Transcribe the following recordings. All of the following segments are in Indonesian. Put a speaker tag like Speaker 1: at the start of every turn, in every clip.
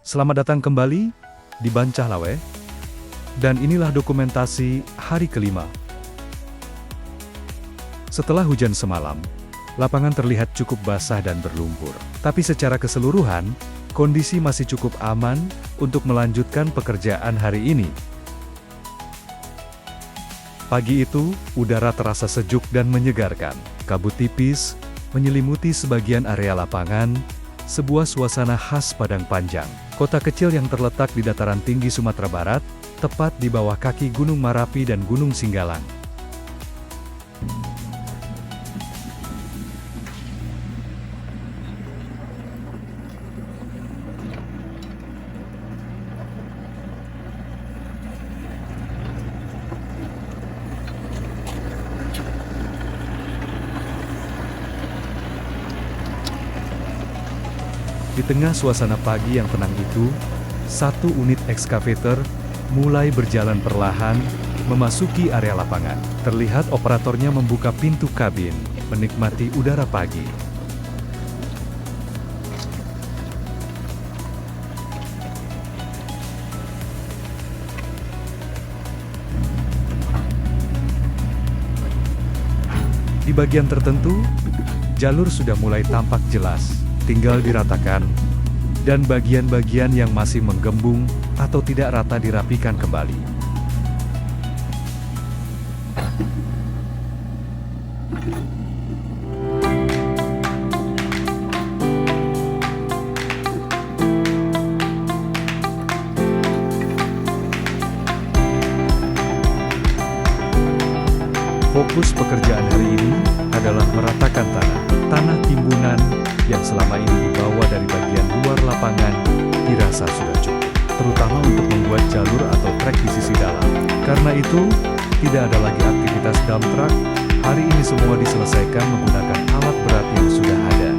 Speaker 1: Selamat datang kembali di Bancah Lawe, dan inilah dokumentasi hari kelima. Setelah hujan semalam, lapangan terlihat cukup basah dan berlumpur. Tapi secara keseluruhan, kondisi masih cukup aman untuk melanjutkan pekerjaan hari ini. Pagi itu, udara terasa sejuk dan menyegarkan. Kabut tipis menyelimuti sebagian area lapangan, sebuah suasana khas Padang Panjang, kota kecil yang terletak di dataran tinggi Sumatera Barat, tepat di bawah kaki Gunung Marapi dan Gunung Singgalang. Di tengah suasana pagi yang tenang itu, satu unit ekskavator mulai berjalan perlahan memasuki area lapangan. Terlihat operatornya membuka pintu kabin, menikmati udara pagi. Di bagian tertentu, jalur sudah mulai tampak jelas. Tinggal diratakan, dan bagian-bagian yang masih menggembung atau tidak rata dirapikan kembali. Fokus pekerjaan hari ini adalah meratakan tanah timbunan yang selama ini dibawa dari bagian luar lapangan, dirasa sudah cukup, terutama untuk membuat jalur atau trek di sisi dalam. Karena itu, tidak ada lagi aktivitas dump truck, hari ini semua diselesaikan menggunakan alat berat yang sudah ada.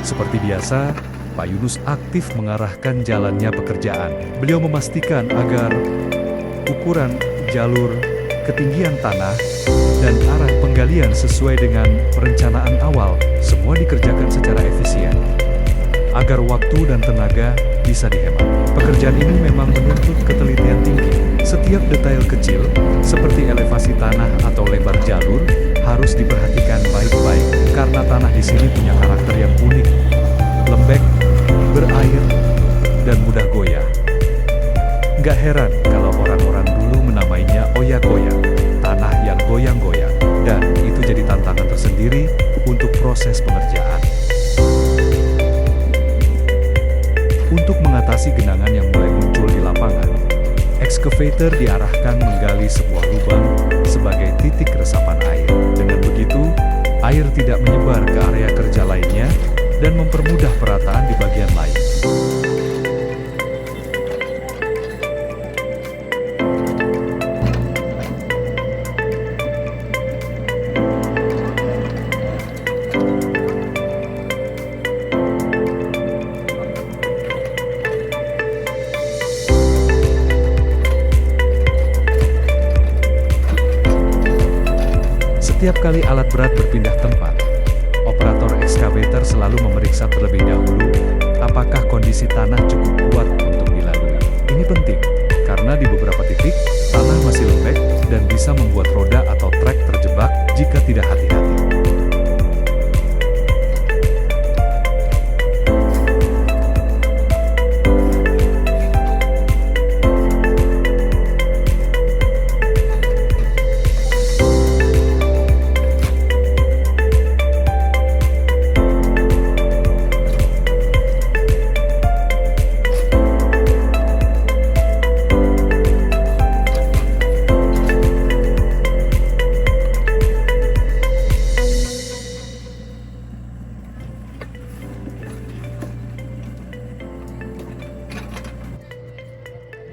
Speaker 1: Seperti biasa, Pak Yunus aktif mengarahkan jalannya pekerjaan. Beliau memastikan agar ukuran jalur, ketinggian tanah, dan arah penggalian sesuai dengan perencanaan awal, semua dikerjakan secara efisien, agar waktu dan tenaga bisa dihemat. Pekerjaan ini memang menuntut ketelitian tinggi. Setiap detail kecil, seperti elevasi tanah atau lebar jalur, harus diperhatikan baik-baik, karena tanah di sini punya karakter yang unik, lembek, berair, dan mudah goyah. Nggak heran kalau orang-orang dulu menamainya oyak-oyak, tanah yang goyang-goyang, dan itu jadi tantangan tersendiri untuk proses pengerjaan. Untuk mengatasi genangan yang mulai muncul di lapangan, ekskavator diarahkan menggali sebuah lubang sebagai titik resapan air. Dengan begitu, air tidak menyebar ke area kerja lainnya dan mempermudah perataan di bagian lain. Setiap kali alat berat berpindah tempat, operator ekskavator selalu memeriksa terlebih dahulu apakah kondisi tanah cukup kuat untuk dilalui. Ini penting, karena di beberapa titik, tanah masih lembek dan bisa membuat roda atau trek terjebak jika tidak hati-hati.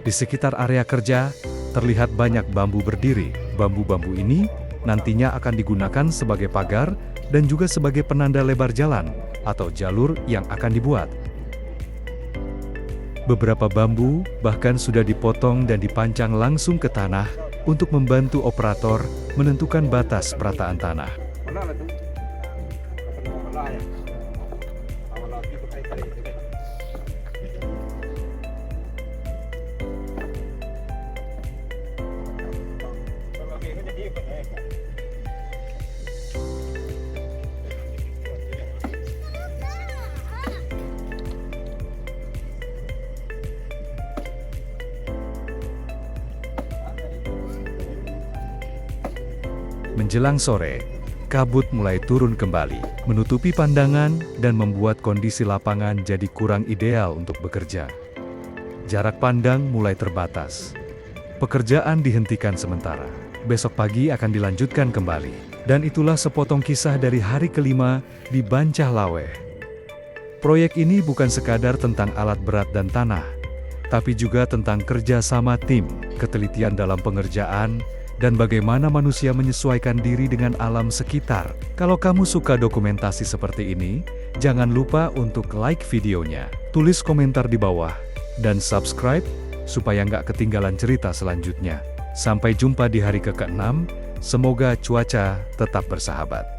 Speaker 1: Di sekitar area kerja, terlihat banyak bambu berdiri. Bambu-bambu ini nantinya akan digunakan sebagai pagar dan juga sebagai penanda lebar jalan atau jalur yang akan dibuat. Beberapa bambu bahkan sudah dipotong dan dipancang langsung ke tanah untuk membantu operator menentukan batas perataan tanah. Menjelang sore, kabut mulai turun kembali, menutupi pandangan dan membuat kondisi lapangan jadi kurang ideal untuk bekerja. Jarak pandang mulai terbatas. Pekerjaan dihentikan sementara. Besok pagi akan dilanjutkan kembali. Dan itulah sepotong kisah dari hari kelima di Bancah-Lawe. Proyek ini bukan sekadar tentang alat berat dan tanah, tapi juga tentang kerja sama tim, ketelitian dalam pengerjaan, dan bagaimana manusia menyesuaikan diri dengan alam sekitar. Kalau kamu suka dokumentasi seperti ini, jangan lupa untuk like videonya, tulis komentar di bawah, dan subscribe, supaya nggak ketinggalan cerita selanjutnya. Sampai jumpa di hari ke-6, semoga cuaca tetap bersahabat.